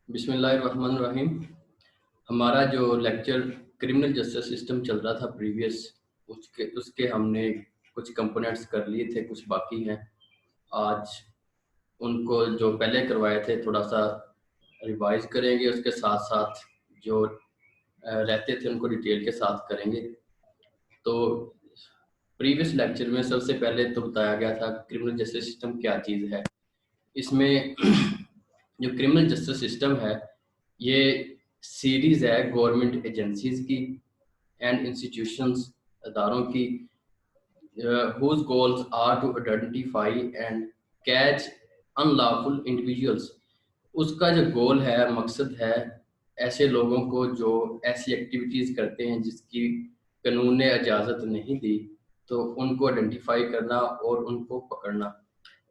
बिस्मिल्लाहिर्रहमानिर्रहीम। हमारा जो लेक्चर क्रिमिनल जस्टिस सिस्टम चल रहा था प्रीवियस, उसके उसके हमने कुछ कंपोनेंट्स कर लिए थे, कुछ बाकी हैं। आज उनको जो पहले करवाए थे थोड़ा सा रिवाइज करेंगे, उसके साथ साथ जो रहते थे उनको डिटेल के साथ करेंगे। तो प्रीवियस लेक्चर में सबसे पहले तो बताया गया था क्रिमिनल जस्टिस सिस्टम क्या चीज़ है। इसमें जो क्रिमिनल जस्टिस सिस्टम है, ये सीरीज है गवर्नमेंट एजेंसीज की एंड इंस्टीट्यूशंस, अदारों की, whose goals are to identify and catch unlawful individuals। उसका जो गोल है, मकसद है, ऐसे लोगों को जो ऐसी एक्टिविटीज़ करते हैं जिसकी कानून ने इजाज़त नहीं दी, तो उनको आइडेंटिफाई करना और उनको पकड़ना।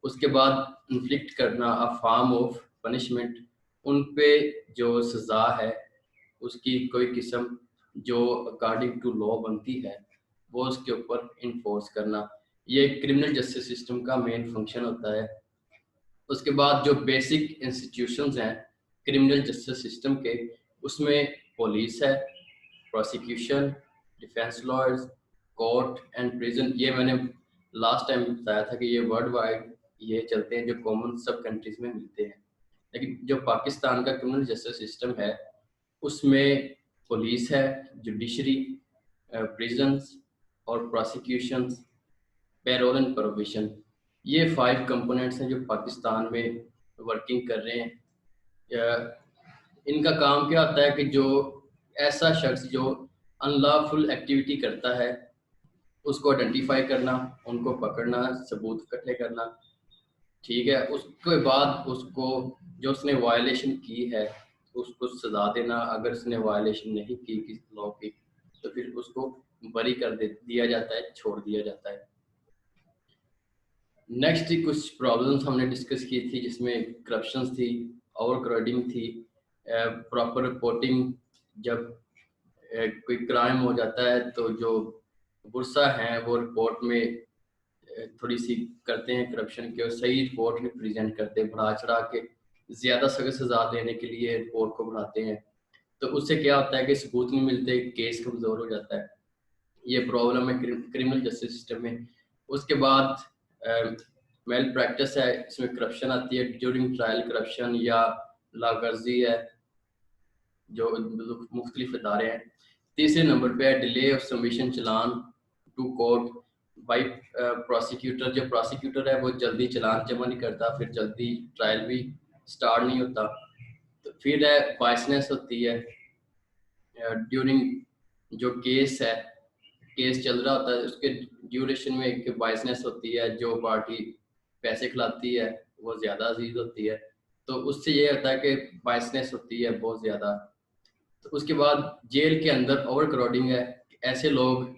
उसके बाद इन्फ्लिक्ट करना अ फॉर्म ऑफ पनिशमेंट, उन पे जो सज़ा है उसकी कोई किस्म जो अकॉर्डिंग टू लॉ बनती है वो उसके ऊपर इन्फोर्स करना। ये क्रिमिनल जस्टिस सिस्टम का मेन फंक्शन होता है। उसके बाद जो बेसिक इंस्टीट्यूशंस हैं क्रिमिनल जस्टिस सिस्टम के, उसमें पुलिस है, prosecution, defence lawyers, court and prison. ये मैंने लास्ट टाइम बताया था कि ये वर्ल्ड वाइड ये चलते हैं, जो कॉमन सब कंट्रीज में मिलते हैं। लेकिन जो पाकिस्तान का क्रिमिनल जस्टिस सिस्टम है उसमें पुलिस है, जुडिशरी, प्रिजन्स और प्रोसिक्यूशंस, पेरोल एंड प्रोविशन। ये 5 कंपोनेंट्स हैं जो पाकिस्तान में वर्किंग कर रहे हैं। इनका काम क्या होता है कि जो ऐसा शख्स जो अनलॉफुल एक्टिविटी करता है उसको आइडेंटिफाई करना, उनको पकड़ना, सबूत इकट्ठे करना, ठीक है। उसके बाद उसको जो उसने वायलेशन की है उसको सजा देना। अगर उसने वायलेशन नहीं की किसी लॉ की तो फिर उसको बरी कर दिया जाता है, छोड़ दिया जाता है। नेक्स्ट कुछ प्रॉब्लम्स हमने डिस्कस की थी जिसमें करप्शन थी, ओवर क्राउडिंग थी, प्रॉपर रिपोर्टिंग। जब कोई क्राइम हो जाता है तो जो बुरसा हैं वो रिपोर्ट में थोड़ी सी करते हैं करप्शन के, और सही रिपोर्ट नहीं प्रेजेंट करते, बढ़ा चढ़ा के ज़्यादा सख्त सजा देने के लिए रिपोर्ट को बढ़ाते हैं। तो उससे क्या होता है कि सबूत नहीं मिलते, केस कमज़ोर हो जाता है। ये प्रॉब्लम है क्रिमिनल जस्टिस सिस्टम में। उसके बाद मेल प्रैक्टिस है, इसमें करप्शन आती है ड्यूरिंग ट्रायल, करप्शन या लागर्जी है, जो मुख्तलिफ इदारे हैं। तीसरे नंबर पे है delay of submission challan to court by prosecutor. जो प्रोसिक्यूटर है वो जल्दी चलान जमा नहीं करता, फिर जल्दी ट्रायल भी स्टार्ट नहीं होता। तो फिर है बायसनेस होती है ड्यूरिंग जो केस है, केस चल रहा होता है उसके ड्यूरेशन में एक बायसनेस होती है। जो पार्टी पैसे खिलाती है वो ज़्यादा अजीज होती है, तो उससे ये होता है कि बायसनेस होती है बहुत ज़्यादा। तो उसके बाद जेल के अंदर ओवर क्राउडिंग है। ऐसे लोग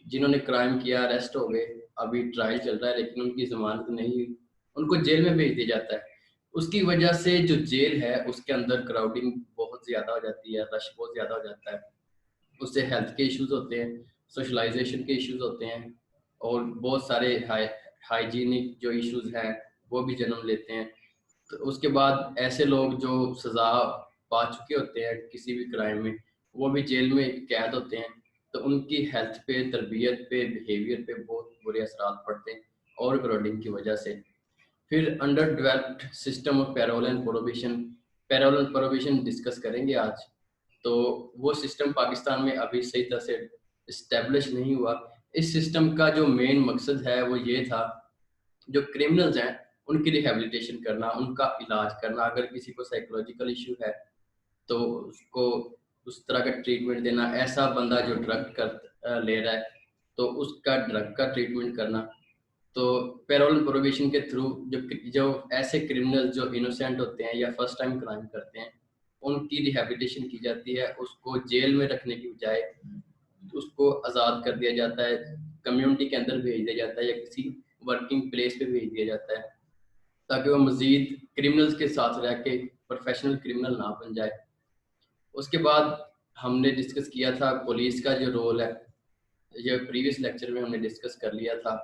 जिन्होंने क्राइम किया अरेस्ट हो गए, अभी ट्रायल चल रहा है लेकिन उनकी जमानत नहीं हुई, उनको जेल में भेज दिया जाता है। उसकी वजह से जो जेल है उसके अंदर क्राउडिंग बहुत ज़्यादा हो जाती है, रश बहुत ज़्यादा हो जाता है। उससे हेल्थ के इश्यूज होते हैं, सोशलाइजेशन के इश्यूज होते हैं, और बहुत सारे हाइजीनिक जो इश्यूज हैं वो भी जन्म लेते हैं। तो उसके बाद ऐसे लोग जो सज़ा पा चुके होते हैं किसी भी क्राइम में, वो भी जेल में कैद होते हैं, तो उनकी हेल्थ पे, तरबियत पे, बिहेवियर पे बहुत बुरे असरात पड़ते हैं ओवर क्राउडिंग की वजह से। फिर under developed system of parole and prohibition, parole and prohibition discuss करेंगे आज। तो वो सिस्टम पाकिस्तान में अभी सही तरह से इस्टेब्लिश नहीं हुआ। इस सिस्टम का जो मेन मकसद है वो ये था, जो क्रिमिनल्स हैं उनकी रिहेबिलिटेशन करना, उनका इलाज करना। अगर किसी को साइकोलॉजिकल इशू है तो उसको उस तरह का ट्रीटमेंट देना। ऐसा बंदा जो ड्रग कर ले रहा है तो उसका ड्रग का ट्रीटमेंट करना। तो पेरोल प्रोहिबिशन के थ्रू जो जो ऐसे क्रिमिनल जो इनोसेंट होते हैं या फर्स्ट टाइम क्राइम करते हैं उनकी रिहेबिलिटेशन की जाती है। उसको जेल में रखने की बजाय उसको आज़ाद कर दिया जाता है, कम्युनिटी के अंदर भेज दिया जाता है या किसी वर्किंग प्लेस पे भेज दिया जाता है, ताकि वो मज़ीद क्रिमिनल्स के साथ रह के प्रोफेशनल क्रिमिनल ना बन जाए। उसके बाद हमने डिस्कस किया था पुलिस का जो रोल है, ये प्रीवियस लेक्चर में हमने डिस्कस कर लिया था।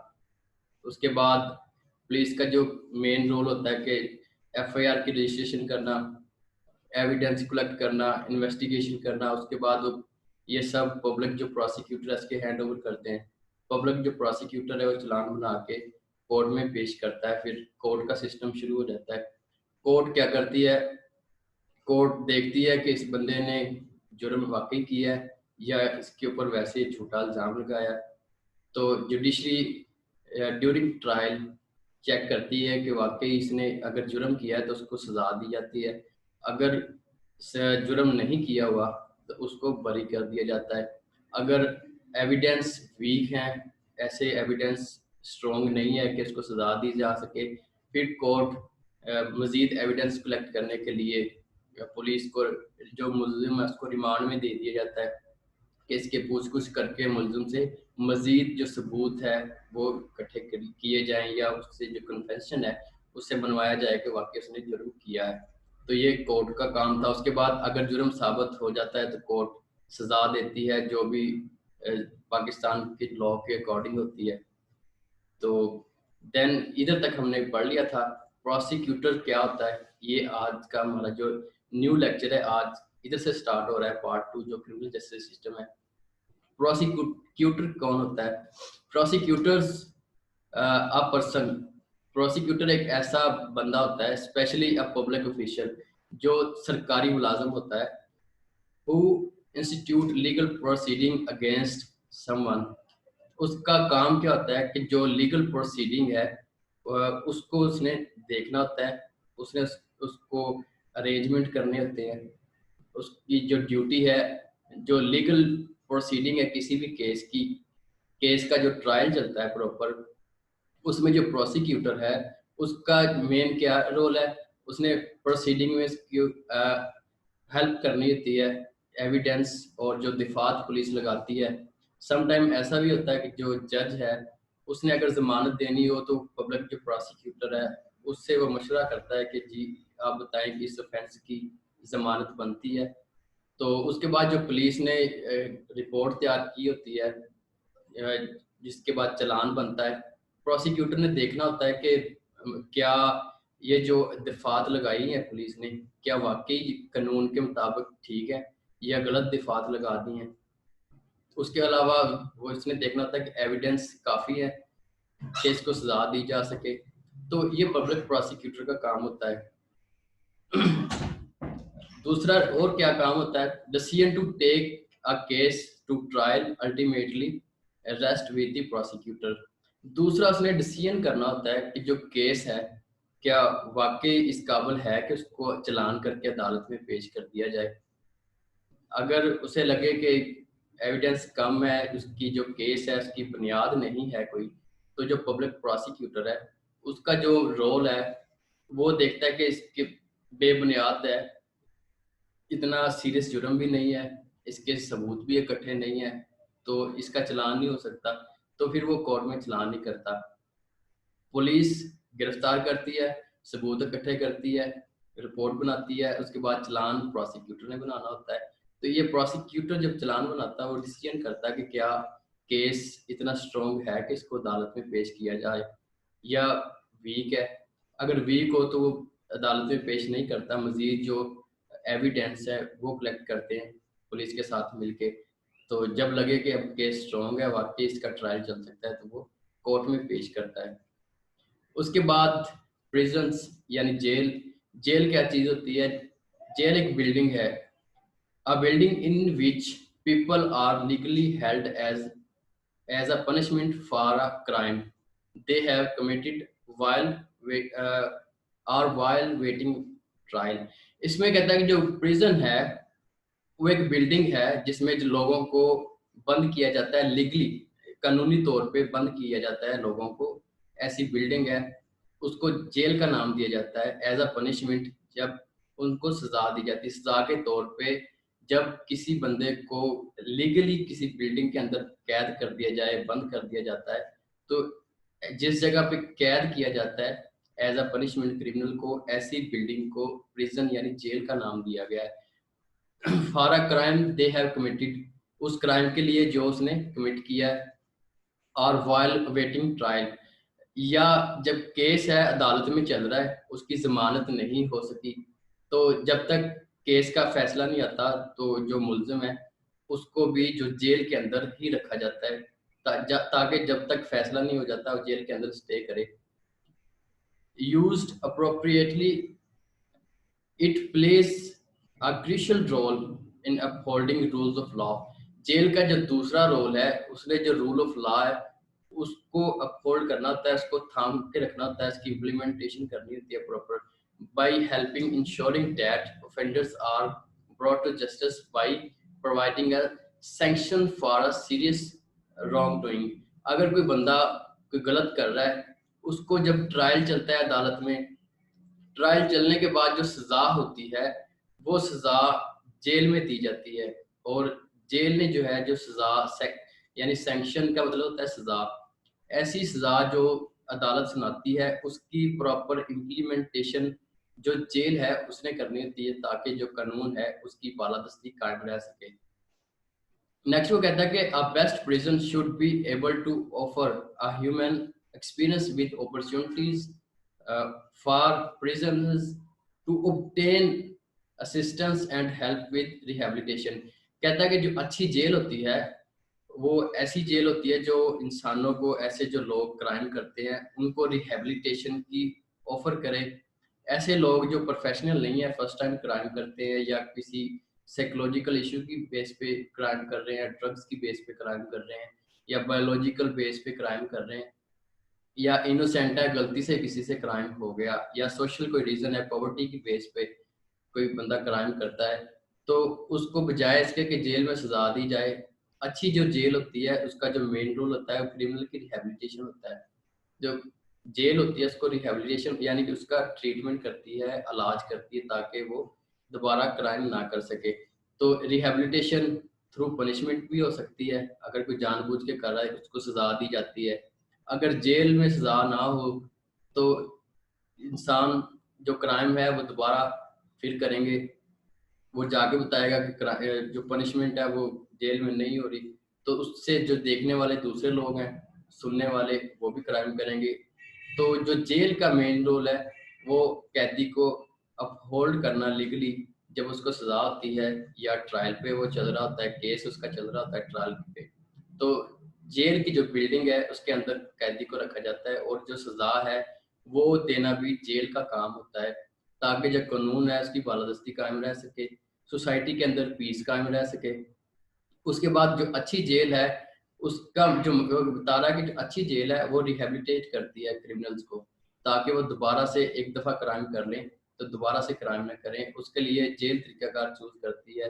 उसके बाद पुलिस का जो मेन रोल होता है कि एफआईआर की रजिस्ट्रेशन करना, एविडेंस कलेक्ट करना, इन्वेस्टिगेशन करना, उसके बाद ये सब पब्लिक जो प्रोसिक्यूटर है इसके हैंड ओवर करते हैं। पब्लिक जो प्रोसिक्यूटर है वो चालान बना के कोर्ट में पेश करता है, फिर कोर्ट का सिस्टम शुरू हो जाता है। कोर्ट क्या करती है, कोर्ट देखती है कि इस बंदे ने जुर्म वाकई किया है या इसके ऊपर वैसे ही झूठा इल्ज़ाम लगाया। तो जुडिशरी ड्यूरिंग ट्रायल चेक करती है कि वाकई इसने अगर जुर्म किया है तो उसको सज़ा दी जाती है, अगर जुर्म नहीं किया हुआ तो उसको बरी कर दिया जाता है। अगर एविडेंस वीक हैं, ऐसे एविडेंस स्ट्रॉन्ग नहीं है कि इसको सज़ा दी जा सके, फिर कोर्ट मज़ीद एविडेंस कलेक्ट करने के लिए पुलिस को, जो मुल्ज़िम है उसको रिमांड में दे दिया जाता है कि इसके पूछ-गुछ करके मुल्ज़िम से मज़ीद जो सबूत है वो इकट्ठे किए जाएँ या उससे जो कन्फेशन है उससे बनवाया जाए कि वाक़ई उसने जुर्म किया है। तो ये कोर्ट का काम था। उसके बाद अगर जुर्म साबित हो जाता है तो कोर्ट सज़ा देती है जो भी अ, पाकिस्तान के लॉ के अकॉर्डिंग होती है। तो देन इधर तक हमने पढ़ लिया था। प्रोसिक्यूटर क्या होता है, ये आज का हमारा जो न्यू लेक्चर है, आज इधर से स्टार्ट हो रहा है पार्ट 2 जो क्रिमिनल जस्टिस सिस्टम है। प्रोसिक्यूटर कौन होता है? प्रोसिक्यूटर्स अ पर्सन, प्रोसिक्यूटर एक ऐसा बंदा होता है, स्पेशली अ पब्लिक ऑफिशियल, जो सरकारी मुलाजिम होता है, who institute legal proceeding against someone. उसका काम क्या होता है कि जो लीगल प्रोसीडिंग है उसको उसने देखना होता है, उसने उसको अरेंजमेंट करने होते हैं। उसकी जो ड्यूटी है, जो लीगल प्रोसीडिंग है किसी भी केस की, केस का जो ट्रायल चलता है प्रॉपर, उसमें जो प्रोसिक्यूटर है उसका मेन क्या रोल है, उसने प्रोसीडिंग में इसकी हेल्प करनी होती है, एविडेंस और जो दिफात पुलिस लगाती है। सम टाइम ऐसा भी होता है कि जो जज है उसने अगर ज़मानत देनी हो तो पब्लिक जो प्रोसिक्यूटर है उससे वो मशवरा करता है कि जी आप बताएं कि इस ऑफेंस की ज़मानत बनती है। तो उसके बाद जो पुलिस ने रिपोर्ट तैयार की होती है, जिसके बाद चालान बनता है, प्रोसिक्यूटर ने देखना होता है कि क्या ये जो दफात लगाई है पुलिस ने, क्या वाकई कानून के मुताबिक ठीक है या गलत दफात लगा दी हैं। उसके अलावा वो इसने देखना होता है कि एविडेंस काफ़ी है कि इसको सजा दी जा सके। तो ये पब्लिक प्रोसिक्यूटर का काम होता है। दूसरा और क्या काम होता है? Decision to take a case to trial, ultimately rest with the prosecutor. दूसरा उसने डिसीजन करना होता है कि जो केस है क्या वाकई इस काबिल है कि उसको चालान करके अदालत में पेश कर दिया जाए। अगर उसे लगे कि एविडेंस कम है, उसकी जो केस है उसकी बुनियाद नहीं है कोई, तो जो पब्लिक प्रोसिक्यूटर है उसका जो रोल है वो देखता है कि इसके बेबुनियाद है, इतना सीरियस जुर्म भी नहीं है, इसके सबूत भी इकट्ठे नहीं है, तो इसका चालान नहीं हो सकता, तो फिर वो कोर्ट में चालान नहीं करता। पुलिस गिरफ्तार करती है, सबूत इकट्ठे करती है, रिपोर्ट बनाती है, उसके बाद चालान प्रोसिक्यूटर ने बनाना होता है। तो ये प्रोसिक्यूटर जब चालान बनाता है वो डिसीजन करता है कि क्या केस इतना स्ट्रॉन्ग है कि इसको अदालत में पेश किया जाए या वीक है। अगर वीक हो तो वो अदालत में पेश नहीं करता, मजीद जो एविडेंस है वो कलेक्ट करते हैं पुलिस के साथ मिलके। तो जब लगे कि अब केस स्ट्रॉन्ग है, वाकई इसका ट्रायल चल सकता है, तो वो कोर्ट में पेश करता है। उसके बाद प्रिजन्स यानी जेल। जेल क्या चीज़ होती है? जेल एक बिल्डिंग है, a building in which people are legally held as a punishment for a crime they have committed while while waiting trial। इसमें कहता है कि जो प्रिजन है वो एक बिल्डिंग है जिसमें जो लोगों को बंद किया जाता है, लीगली कानूनी तौर पे बंद किया जाता है लोगों को, ऐसी बिल्डिंग है, उसको जेल का नाम दिया जाता है एज अ पनिशमेंट। जब उनको सजा दी जाती है, सजा के तौर पे जब किसी बंदे को लीगली किसी बिल्डिंग के अंदर कैद कर दिया जाए, बंद कर दिया जाता है, तो जिस जगह पे कैद किया जाता है एज अ पनिशमेंट क्रिमिनल को, ऐसी बिल्डिंग को प्रिजन यानी जेल का नाम दिया गया है। For a crime they have committed, उस क्राइम के लिए जो उसने कमिट किया है, और वाइल वेटिंग ट्रायल, या जब केस है अदालत में चल रहा है उसकी जमानत नहीं हो सकी, तो जब तक केस का फैसला नहीं आता तो जो मुल्जिम है उसको भी जो जेल के अंदर ही रखा जाता है ताकि जब तक फैसला नहीं हो जाता वो जेल के अंदर स्टे करे। Used appropriately, it place a crucial role in upholding rules of law. Jail का जो दूसरा रोल है, उसने जो रूल ऑफ लॉ है उसको अपहोल्ड करना होता है, उसको थाम के रखना होता है, इसकी इम्प्लीमेंटेशन करनी होती है proper, by helping insuring that offenders are brought to justice by providing a sanction for a serious wrong doing. अगर कोई बंदा कोई गलत कर रहा है, उसको जब ट्रायल चलता है अदालत में, ट्रायल चलने के बाद जो सजा होती है वो सजा जेल में दी जाती है। और जेल ने जो है जो सजा यानी सैंक्शन का मतलब होता है सजा, ऐसी सजा जो अदालत सुनाती है उसकी प्रॉपर इम्प्लीमेंटेशन जो जेल है उसने करनी होती है ताकि जो कानून है उसकी बालादस्ती कायम रह सके। नेक्स्ट वो कहता है कि a best prison should be able to offer a human experience with opportunities for prisoners to obtain assistance and help with rehabilitation। कहता है कि जो अच्छी जेल होती है वो ऐसी जेल होती है जो इंसानों को, ऐसे जो लोग क्राइम करते हैं उनको रिहेबिलिटेशन की ऑफर करे। ऐसे लोग जो प्रोफेशनल नहीं है, फर्स्ट टाइम क्राइम करते हैं या किसी साइकोलॉजिकल इशू की बेस पे क्राइम कर रहे हैं, ड्रग्स की बेस पे क्राइम कर रहे हैं या बायोलॉजिकल बेस पे क्राइम कर रहे हैं, या इनोसेंट है, गलती से किसी से क्राइम हो गया, या सोशल कोई रीजन है, पॉवर्टी की बेस पे कोई बंदा क्राइम करता है, तो उसको बजाय इसके कि जेल में सजा दी जाए, अच्छी जो जेल होती है उसका जो मेन रोल होता है वो क्रिमिनल की रिहेबिलिटेशन होता है। जो जेल होती है उसको रिहेबिलिटेशन यानी कि उसका ट्रीटमेंट करती है, इलाज करती है ताकि वो दोबारा क्राइम ना कर सके। तो रिहेबिलिटेशन थ्रू पनिशमेंट भी हो सकती है, अगर कोई जानबूझ के कर रहा है उसको सजा दी जाती है। अगर जेल में सजा ना हो तो इंसान जो क्राइम है वो दोबारा फिर करेंगे, वो जाके बताएगा कि जो पनिशमेंट है वो जेल में नहीं हो रही, तो उससे जो देखने वाले दूसरे लोग हैं, सुनने वाले, वो भी क्राइम करेंगे। तो जो जेल का मेन रोल है वो कैदी को अपहोल्ड करना लीगली, जब उसको सजा होती है या ट्रायल पे वो चल रहा होता है, केस उसका चल रहा होता है ट्रायल पे, तो जेल की जो बिल्डिंग है उसके अंदर कैदी को रखा जाता है और जो सजा है वो देना भी जेल का काम होता है ताकि जो कानून है उसकी बालादस्ती कायम रह सके, सोसाइटी के अंदर पीस कायम रह सके। उसके बाद जो अच्छी जेल है उसका जो बता रहा है कि जो अच्छी जेल है वो रिहेबिलिटेट करती है क्रिमिनल्स को ताकि वो दोबारा से एक दफ़ा क्राइम कर लें तो दोबारा से क्राइम ना करें। उसके लिए जेल तरीकाकार चूज करती है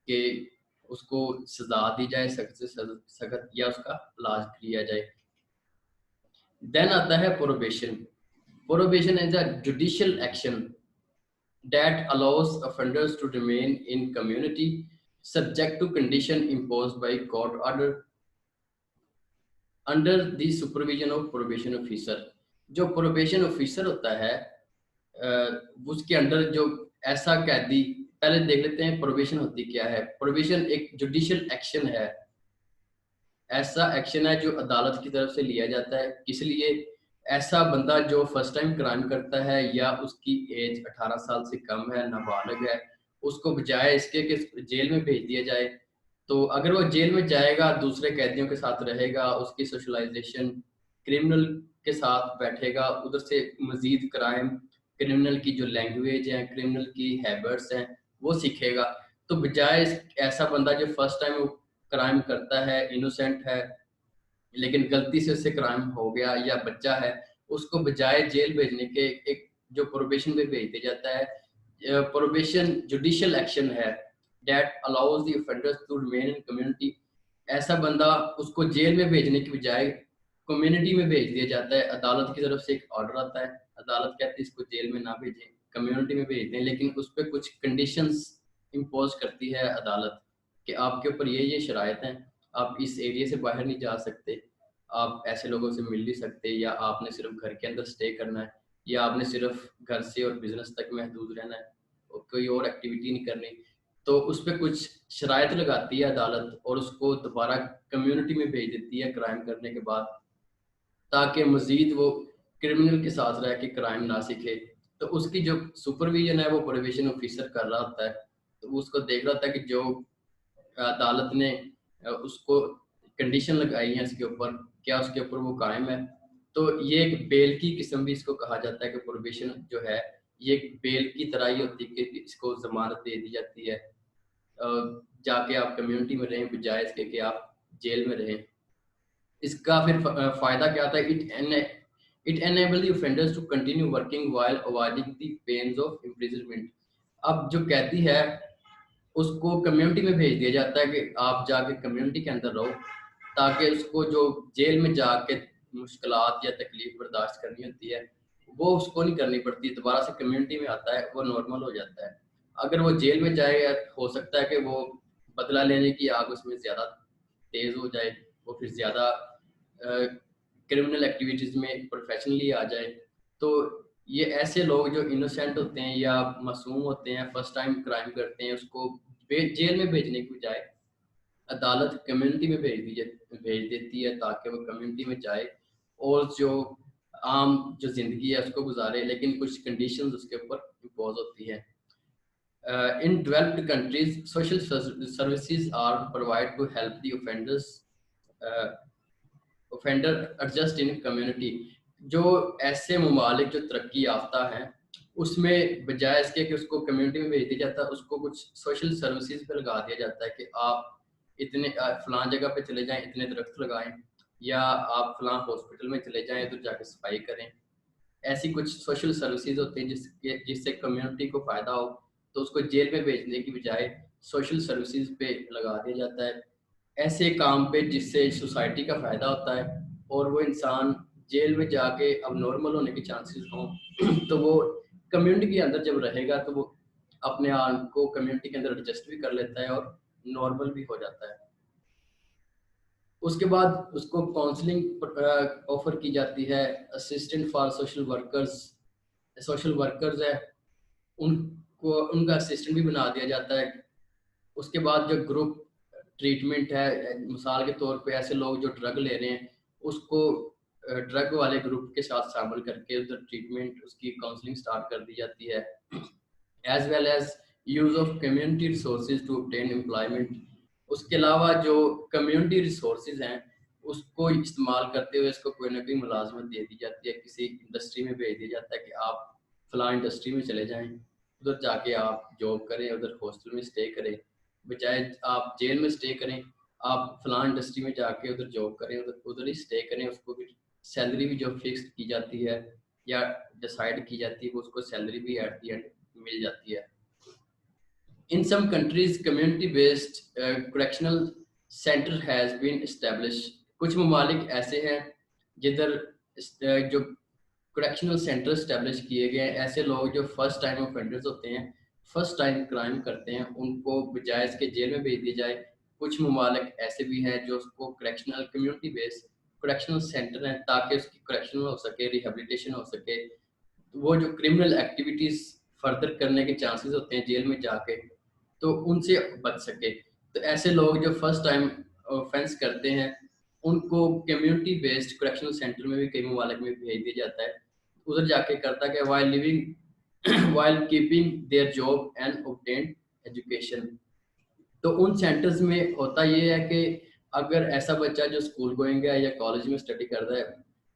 कि उसको सजा दी जाए सख्त से सख्त या उसका इलाज किया जाए। देन आता है probation. Probation is a judicial action that allows offenders to remain in community subject to condition imposed by court order under the supervision of probation officer। जो प्रोबेशन ऑफिसर होता है उसके अंडर जो ऐसा कैदी, पहले देख लेते हैं प्रोबेशन होती क्या है। प्रोबेशन एक जुडिशियल एक्शन है, ऐसा एक्शन है जो अदालत की तरफ से लिया जाता है। किस लिए? ऐसा बंदा जो फर्स्ट टाइम क्राइम करता है या उसकी एज 18 साल से कम है, नाबालिग है, उसको बजाय इसके कि जेल में भेज दिया जाए, तो अगर वो जेल में जाएगा, दूसरे कैदियों के साथ रहेगा, उसकी सोशलाइजेशन क्रिमिनल के साथ बैठेगा, उधर से मजीद क्राइम, क्रिमिनल की जो लैंग्वेज है, क्रिमिनल की हैबिट्स हैं, वो सीखेगा। तो बजाय ऐसा बंदा जो फर्स्ट टाइम क्राइम करता है, इनोसेंट है, लेकिन गलती से उससे क्राइम हो गया या बच्चा है, उसको बजाय जेल भेजने के एक जो प्रोबेशन पे भेज दिया जाता है। प्रोबेशन जुडिशियल एक्शन है that allows the offenders to remain in community. ऐसा बंदा उसको जेल में भेजने की बजाय कम्युनिटी में भेज दिया जाता है। अदालत की तरफ से एक ऑर्डर आता है, अदालत कहती है इसको जेल में ना भेजें, कम्युनिटी में भेज दें, लेकिन उस पर कुछ कंडीशंस इम्पोज करती है अदालत कि आपके ऊपर ये शराइत हैं, आप इस एरिया से बाहर नहीं जा सकते, आप ऐसे लोगों से मिल नहीं सकते, या आपने सिर्फ घर के अंदर स्टे करना है, या आपने सिर्फ घर से और बिजनेस तक महदूद रहना है और कोई और एक्टिविटी नहीं करनी। तो उस पर कुछ शराइत लगाती है अदालत और उसको दोबारा कम्युनिटी में भेज देती है क्राइम करने के बाद, ताकि मजीद वो क्रिमिनल के साथ रह के क्राइम ना सीखे। तो उसकी जो सुपरविजन है वो प्रोबेशन ऑफिसर कर रहा होता है। तो उसको देख रहा होता है कि जो अदालत ने उसको कंडीशन लगाई है इसके ऊपर, क्या उसके ऊपर वो कायम है। तो ये एक बेल की किस्म भी इसको कहा जाता है कि प्रोबेशन जो है ये एक बेल की तरह ही होती है कि इसको जमानत दे दी जाती है, जाके आप कम्युनिटी में रहें बजाय इसके कि आप जेल में रहें। इसका फिर फायदा क्या था, it enable the offenders to continue working while avoiding the pains of imprisonment. अब जो कैदी है उसको कम्युनिटी में भेज दिया जाता है कि आप जाके कम्युनिटी के अंदर रहो, ताकि उसको जो जेल में जाके मुश्किलात या तकलीफ बर्दाश्त करनी होती है वो उसको नहीं करनी पड़ती, दोबारा से कम्युनिटी में आता है वो नॉर्मल हो जाता है। अगर वो जेल में जाए हो सकता है कि वो बदला लेने की आग उसमें ज़्यादा तेज़ हो जाए, वो फिर ज़्यादा क्रिमिनल एक्टिविटीज़ में प्रोफेशनली आ जाए। तो ये ऐसे लोग जो इनोसेंट होते हैं या मासूम होते हैं, फर्स्ट टाइम क्राइम करते हैं, उसको जेल में भेजने की बजाय अदालत कम्युनिटी में भेज देती है ताकि वो कम्युनिटी में जाए और जो आम जो ज़िंदगी है उसको गुजारे, लेकिन कुछ कंडीशंस उसके ऊपर इम्पोज होती है। In developed countries, social services are provided to help the offender adjust in community। जो ऐसे ममालिक जो तरक्की याफ्ता हैं उसमें बजाय इसके कि उसको कम्युनिटी में भेज दिया जाता है, उसको कुछ सोशल सर्विसेज पे लगा दिया जाता है कि आप इतने फलां जगह पे चले जाएं, इतने दरख्त लगाएं, या आप फलां हॉस्पिटल में चले जाएं तो जाके सफाई करें। ऐसी कुछ सोशल सर्विसेज होती हैं जिससे कम्युनिटी को फ़ायदा हो। तो उसको जेल में भेजने की बजाय सोशल सर्विसेज पे लगा दिया जाता है, ऐसे काम पे जिससे सोसाइटी का फ़ायदा होता है और वो इंसान जेल में जाके अब नॉर्मल होने के चांसेस हों तो वो कम्युनिटी के अंदर जब रहेगा तो वो अपने आप को कम्युनिटी के अंदर एडजस्ट भी कर लेता है और नॉर्मल भी हो जाता है। उसके बाद उसको काउंसलिंग ऑफर की जाती है। असिस्टेंट फॉर सोशल वर्कर्स है, उनको उनका असिस्टेंट भी बना दिया जाता है। उसके बाद जो ग्रुप ट्रीटमेंट है, मिसाल के तौर पे ऐसे लोग जो ड्रग ले रहे हैं उसको ड्रग वाले ग्रुप के साथ शामिल करके उधर ट्रीटमेंट उसकी काउंसलिंग स्टार्ट कर दी जाती है। As well as use of community resources to obtain employment. उसके अलावा जो कम्युनिटी रिसोर्सेज हैं उसको इस्तेमाल करते हुए इसको कोई ना कोई मुलाजमत दे दी जाती है, किसी इंडस्ट्री में भेज दिया जाता है कि आप फलां इंडस्ट्री में चले जाएं, उधर जाके आप जॉब करें, उधर हॉस्टल में स्टे करें, बजाय आप जेल में स्टे करें आप फलां इंडस्ट्री में जाके उधर जॉब करें, उधर उधर ही स्टे करें। उसको भी सैलरी भी जो फिक्स की जाती है या डिसाइड की जाती है, उसको सैलरी भी एट दी एंड मिल जाती है। In some countries, community-based correctional center has been established। कुछ ममालिक ऐसे हैं जिधर जो correctional center establish किए गए हैं, ऐसे लोग जो फर्स्ट टाइम ऑफेंडर्स होते हैं, फर्स्ट टाइम क्राइम करते हैं, उनको बजाय इसके जेल में भेज दिया जाए। कुछ ममालिक ऐसे भी हैं जो उसको correctional community based correctional center हैं ताकि उसकी correction हो सके, रिहेबिलिटेशन हो सके, वो जो क्रिमिनल एक्टिविटीज फर्दर करने के चांसेस होते हैं जेल में जाके तो उनसे बच सके। तो ऐसे लोग जो फर्स्ट टाइम ऑफेंस करते हैं उनको कम्युनिटी बेस्ड करेक्शनल सेंटर में भी कई ममालिक में भेज दिया जाता है। उधर जाके करता है while living while keeping their job and obtain education. तो उन सेंटर्स में होता ये है कि अगर ऐसा बच्चा जो स्कूल गोइंग है या कॉलेज में स्टडी कर रहा है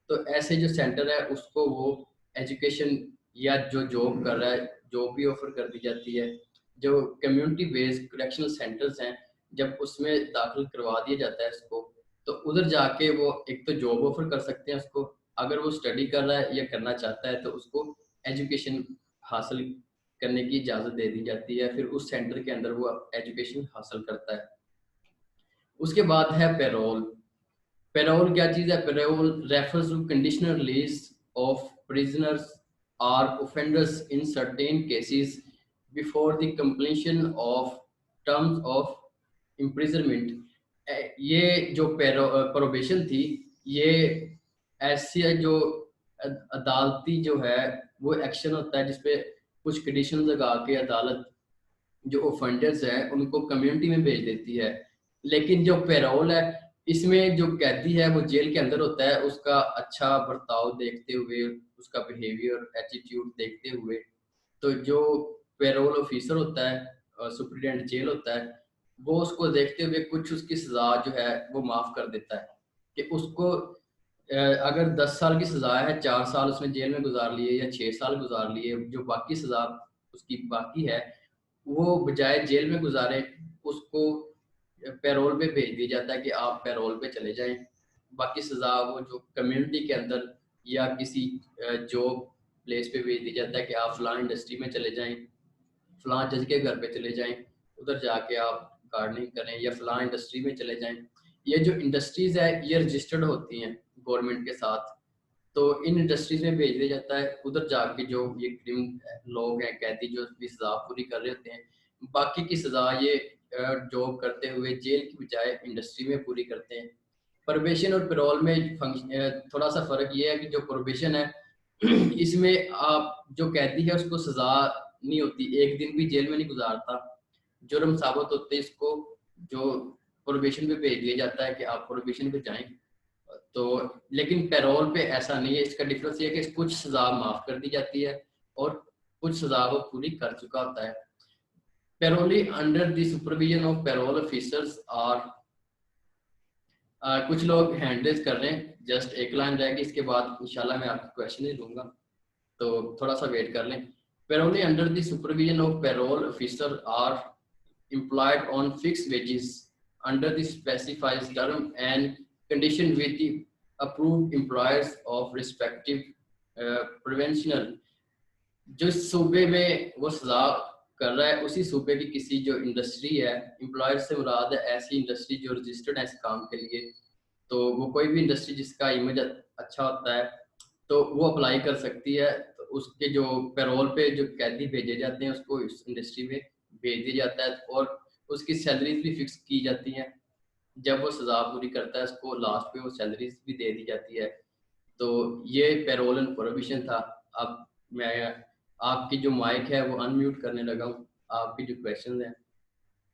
तो ऐसे जो सेंटर है उसको वो एजुकेशन या जो जॉब कर रहा है जॉब भी ऑफर कर दी जाती है। जो कम्युनिटी बेस्ड करेक्शनल सेंटर्स हैं जब उसमें दाखिल करवा दिया जाता है इसको तो उधर जाके वो एक तो जॉब ऑफर कर सकते हैं उसको, अगर वो स्टडी कर रहा है या करना चाहता है तो उसको एजुकेशन हासिल करने की इजाज़त दे दी जाती है, फिर उस सेंटर के अंदर वो एजुकेशन हासिल करता है। उसके बाद है पैरोल। पैरोल क्या चीज़ है? Parole refers to conditional release of prisoners और offenders in certain cases before the completion of terms of imprisonment. ये जो प्रोबेशन थी ये ऐसी है जो अदालती जो है वो एक्शन होता है जिसपे कुछ कंडीशन लगा के अदालत जो ऑफेंडर्स है उनको कम्युनिटी में भेज देती है। लेकिन जो पैरोल है इसमें जो कैदी है वो जेल के अंदर होता है, उसका अच्छा बर्ताव देखते हुए, उसका बिहेवियर एटीट्यूड देखते हुए, तो जो पेरोल ऑफिसर होता है, सुप्रीडेंट जेल होता है, वो उसको देखते हुए कुछ उसकी सजा जो है वो माफ कर देता है कि उसको अगर 10 साल की सजा है, 4 साल उसने जेल में गुजार लिए या 6 साल गुजार लिए, जो बाकी सजा उसकी बाकी है वो बजाय जेल में गुजारे, उसको पैरोल पे भेज दिया जाता है कि आप पैरोल पे चले जाएं। बाकी सजा वो जो कम्युनिटी के अंदर या किसी जॉब प्लेस पे भेज दिया जाता है कि आप फलां इंडस्ट्री में चले जाएं, फलां जज के घर पे चले जाएं, उधर जाके आप गार्डनिंग करें, या फलां इंडस्ट्री में चले जाएं। ये जो इंडस्ट्रीज है ये रजिस्टर्ड होती हैं गवर्नमेंट के साथ, तो इन इंडस्ट्रीज में भेज दिया जाता है। उधर जाके जो ये लोग हैं, कैदी, जो अपनी सजा पूरी कर रहे होते हैं, बाकी की सजा ये जॉब करते हुए जेल की बजाय इंडस्ट्री में पूरी करते हैं। प्रोबेशन और पेरोल में थोड़ा सा फर्क ये है कि जो प्रोबेशन है इसमें आप जो कैदी है उसको सजा नहीं होती, एक दिन भी जेल में नहीं गुजारता, जुर्म साबित होते इसको जो प्रोबेशन पे भेज दिया जाता है कि आप प्रोबेशन पे जाएं। तो लेकिन पैरोल पे ऐसा नहीं है, इसका डिफरेंस ये है कि कुछ सजा माफ कर दी जाती है और कुछ सजा वो पूरी कर चुका होता है। Parolee under the supervision of parole officers are, कुछ लोग हैंड रेज कर रहे हैं, जस्ट एक लाइन रहेगी, इसके बाद इंशाल्लाह मैं आपको क्वेश्चन ही दूंगा, तो थोड़ा सा वेट कर लें। Parolee under the supervision of parole officer are employed on fixed wages under the specified term and condition with the approved employers of respective provincial, जिस सूबे में वो सजा कर रहा है उसी सूबे की किसी जो इंडस्ट्री है, एम्प्लॉयर से मुराद है ऐसी इंडस्ट्री जो रजिस्टर्ड है इस काम के लिए, तो वो कोई भी इंडस्ट्री जिसका इमेज अच्छा होता है तो वो अप्लाई कर सकती है। तो उसके जो पैरोल पे जो कैदी भेजे जाते हैं उसको इस इंडस्ट्री में भेज दिया जाता है और उसकी सैलरीज भी फिक्स की जाती हैं। जब वो सजा पूरी करता है उसको लास्ट पे वो सैलरीज भी दे दी जाती है। तो ये पैरोल एंड प्रोहिबिशन था। अब मैं आपकी जो माइक है वो अनम्यूट करने लगा हूँ, आपकी जो क्वेश्चन हैं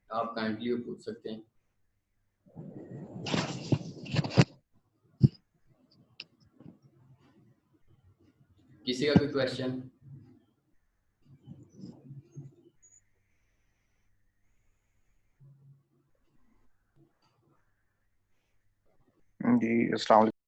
आप काइंडली वो पूछ सकते हैं। किसी का कोई क्वेश्चन? जी अस्सलाम